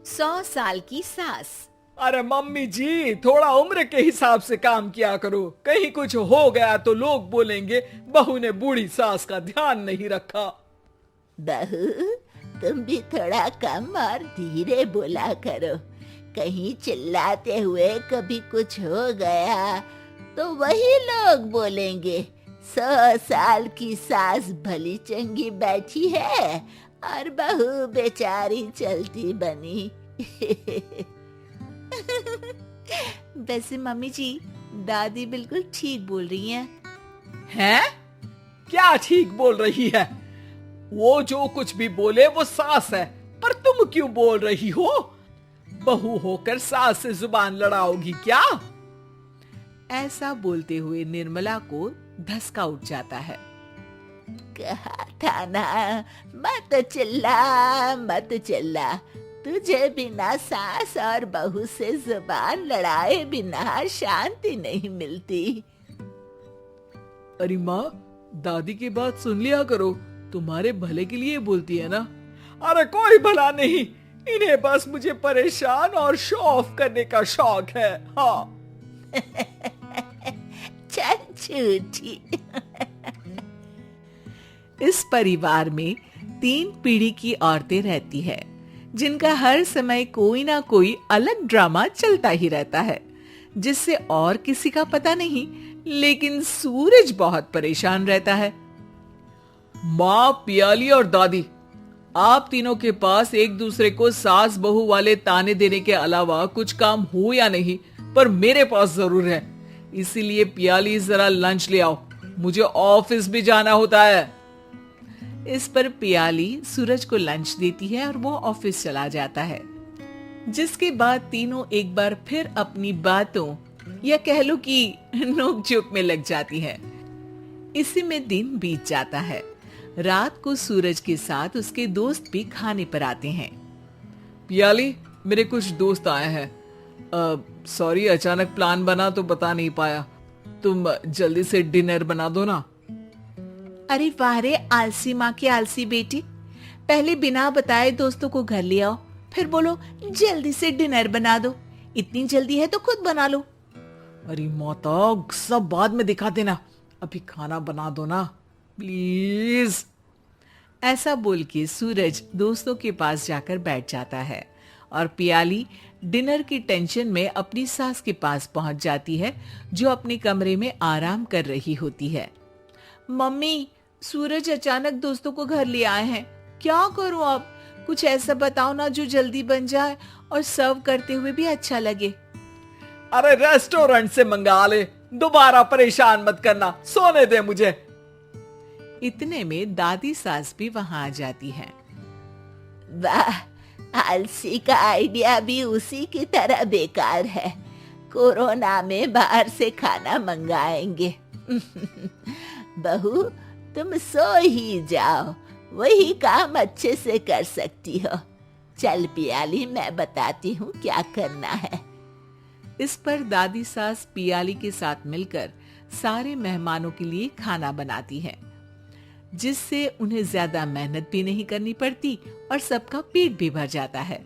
100 साल की सास। अरे मम्मी जी, थोड़ा उम्र के हिसाब से काम किया करो। कहीं कुछ हो गया तो लोग बोलेंगे बहू ने बूढ़ी सास का ध्यान नहीं रखा। बहू, तुम भी थोड़ा कम और धीरे बोला करो। कहीं चिल्लाते हुए कभी कुछ हो गया तो वही लोग बोलेंगे 100 साल की सास भली चंगी बैठी है और बहू बेचारी चलती बनी। वैसे मम्मी जी, दादी बिल्कुल ठीक बोल रही हैं। हैं? क्या ठीक बोल रही है? वो जो कुछ भी बोले वो सास है, पर तुम क्यों बोल रही हो? बहू होकर सास से जुबान लड़ाओगी क्या? ऐसा बोलते हुए निर्मला को धसका उठ जाता है। कहा था ना, मत चिल्ला मत चिल्ला। तुझे बिना सास और बहू से जुबान लड़ाए बिना शांति नहीं मिलती। अरे माँ, दादी की बात सुन लिया करो, तुम्हारे भले के लिए बोलती है ना। अरे कोई भला नहीं, इन्हें बस मुझे परेशान और शो ऑफ करने का शौक है। हाँ। चल झूठी। इस परिवार में 3 पीढ़ी की औरतें रहती है, जिनका हर समय कोई ना कोई अलग ड्रामा चलता ही रहता है, जिससे और किसी का पता नहीं, लेकिन सूरज बहुत परेशान रहता है। माँ, पियाली और दादी, आप तीनों के पास एक दूसरे को सास बहू वाले ताने देने के अलावा कुछ काम हो या नहीं, पर मेरे पास जरूर है। इसीलिए पियाली, जरा लंच ले आओ, मुझे ऑफिस भी जाना होता है। इस पर पियाली सूरज को लंच देती है और वो ऑफिस चला जाता है, जिसके बाद तीनों एक बार फिर अपनी बातों या कह लो कि नोक-झोंक में लग जाती हैं। इसी में दिन बीत जाता है। रात को सूरज के साथ उसके दोस्त भी खाने पर आते हैं। पियाली, मेरे कुछ दोस्त आए हैं। सॉरी, अचानक प्लान बना तो बता नहीं पाया। तुम जल्दी से डिनर बना दो ना। अरे वाह रे आलसी माँ की आलसी बेटी, पहले बिना बताए दोस्तों को घर ले आओ, फिर बोलो जल्दी से डिनर बना दो। इतनी जल्दी है तो खुद बना लो। अरे माता, सब बाद में दिखा देना, अभी खाना बना दो ना प्लीज। ऐसा बोल के सूरज दोस्तों के पास जाकर बैठ जाता है और पियाली डिनर की टेंशन में अपनी सास के पास पहुंच जाती है, जो अपने कमरे में आराम कर रही होती है। मम्मी, सूरज अचानक दोस्तों को घर ले आए हैं, क्या करूं अब? कुछ ऐसा बताओ ना जो जल्दी बन जाए और सर्व करते हुए भी अच्छा लगे। अरे रेस्टोरेंट से मंगा ले, दोबारा परेशान मत करना, सोने दे मुझे। इतने में दादी सास भी वहां आ जाती है। वाह, आलसी का आइडिया भी उसी की तरह बेकार है। कोरोना में बाहर से खाना मंगाएंगे। बहू, तुम सो ही जाओ, वही काम अच्छे से कर सकती हो। चल पियाली, मैं बताती हूँ क्या करना है। इस पर दादी सास पियाली के साथ मिलकर सारे मेहमानों के लिए खाना बनाती है, जिससे उन्हें ज्यादा मेहनत भी नहीं करनी पड़ती और सबका पेट भी भर जाता है।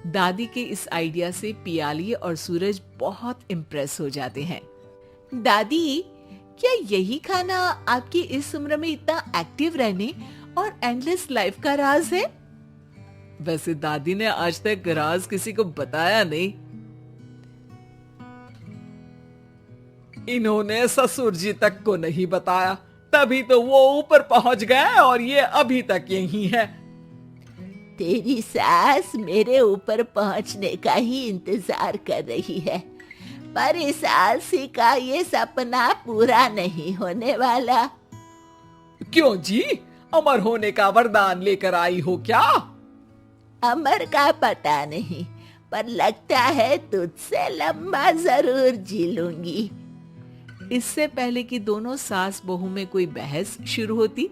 दादी के इस आइडिया से पियाली और सूरज बहुत इम्प्रेस हो जाते हैं। दादी, क्या यही खाना आपकी इस उम्र में इतना एक्टिव रहने और एंडलेस लाइफ का राज है? वैसे दादी ने आज तक राज किसी को बताया नहीं। इन्होंने ससुर जी तक को नहीं बताया, तभी तो वो ऊपर पहुंच गए और ये अभी तक यही है। तेरी सास मेरे ऊपर पहुंचने का ही इंतजार कर रही है, पर इस आलसी का ये सपना पूरा नहीं होने वाला। क्यों जी, अमर होने का वरदान लेकर आई हो क्या? अमर का पता नहीं, पर लगता है तुझसे लंबा जरूर जी लूंगी। इससे पहले कि दोनों सास बहू में कोई बहस शुरू होती,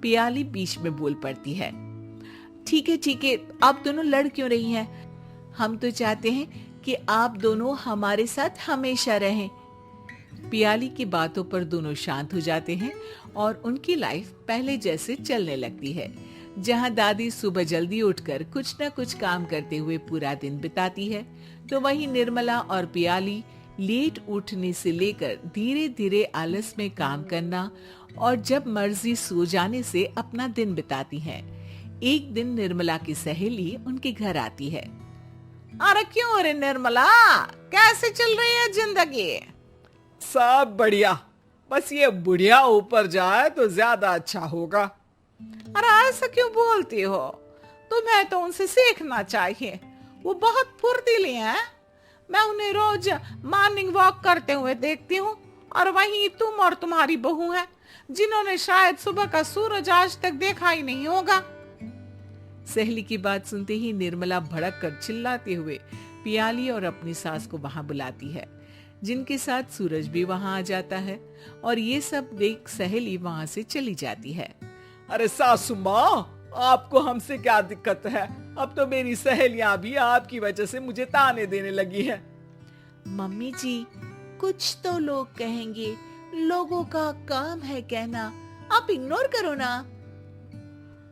पियाली बीच में बोल पड़ती है। ठीक है, आप दोनों लड़ क्यों रही हैं? हम तो चाहते हैं कि आप दोनों हमारे साथ हमेशा रहें। पियाली की बातों पर दोनों शांत हो जाते हैं और उनकी लाइफ पहले जैसे चलने लगती है। जहां दादी सुबह जल्दी उठकर कुछ न कुछ काम करते हुए पूरा दिन बिताती है, तो वहीं निर्मला और पियाली लेट उठने से लेकर धीरे धीरे आलस में काम करना और जब मर्जी सो जाने से अपना दिन बिताती हैं। एक दिन निर्मला की सहेली उनके घर आती है। अरे क्यों रे निर्मला, कैसे चल रही है जिंदगी? सब बढ़िया, बस ये बुढ़िया ऊपर जाए तो ज्यादा अच्छा होगा। अरे ऐसा क्यों बोलती हो? तुम्हें तो उनसे सीखना चाहिए, वो बहुत फुर्तीली हैं। मैं उन्हें रोज मॉर्निंग वॉक करते हुए देखती हूँ, और वहीं तुम और तुम्हारी बहू हैं जिन्होंने शायद सुबह का सूरज आज तक देखा ही नहीं होगा। सहेली की बात सुनते ही निर्मला भड़क कर चिल्लाते हुए पियाली और अपनी सास को वहां बुलाती है, जिनके साथ सूरज भी वहां आ जाता है, और ये सब देख सहेली वहां से चली जाती है। अरे सासू माँ, आपको हमसे क्या दिक्कत है? अब तो मेरी सहेलियां भी आपकी वजह से मुझे ताने देने लगी हैं। मम्मी जी, कुछ तो लोग कहेंगे, लोगों का काम है कहना, आप इग्नोर करो ना।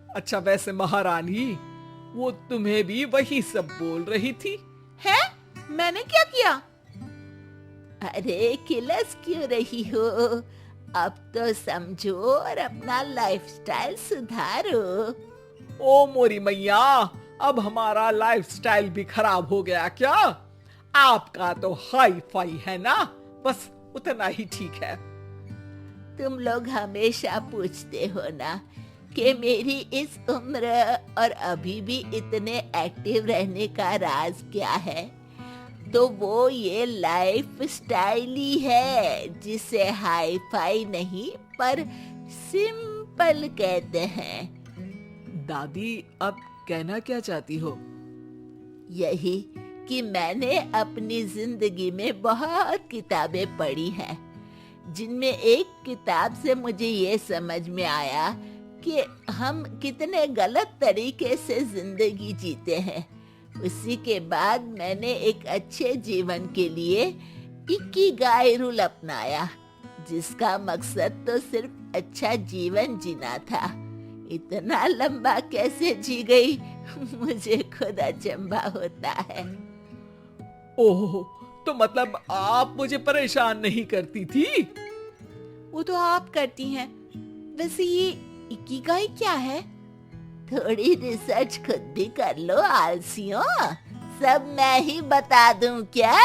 अच्छा वैसे महारानी, वो तुम्हें भी वही सब बोल रही थी? है? मैंने क्या किया? अरे किलस क्यों रही हो? अब तो समझो और अपना लाइफस्टाइल सुधारो। ओ मोरी मैया, अब हमारा लाइफस्टाइल भी खराब हो गया क्या? आपका तो हाई फाई है ना, बस उतना ही ठीक है। तुम लोग हमेशा पूछते हो ना कि मेरी इस उम्र और अभी भी इतने एक्टिव रहने का राज क्या है, तो वो ये लाइफ स्टाइल ही है, जिसे हाई फाई नहीं पर सिंपल कहते हैं। दादी, अब कहना क्या चाहती हो? यही कि मैंने अपनी जिंदगी में बहुत किताबें पढ़ी हैं, जिनमें एक किताब से मुझे ये समझ में आया कि हम कितने गलत तरीके से जिंदगी जीते हैं। उसी के बाद मैंने एक अच्छे जीवन के लिए इकिगाई रूल अपनाया, जिसका मकसद तो सिर्फ अच्छा जीवन जीना था। इतना लंबा कैसे जी गई मुझे खुद अचंभा होता है। ओह, तो मतलब आप मुझे परेशान नहीं करती थी? वो तो आप करती हैं। वैसे ये इकिगाई क्या है? थोड़ी रिसर्च खुद भी कर लो आलसियों, सब मैं ही बता दूं क्या?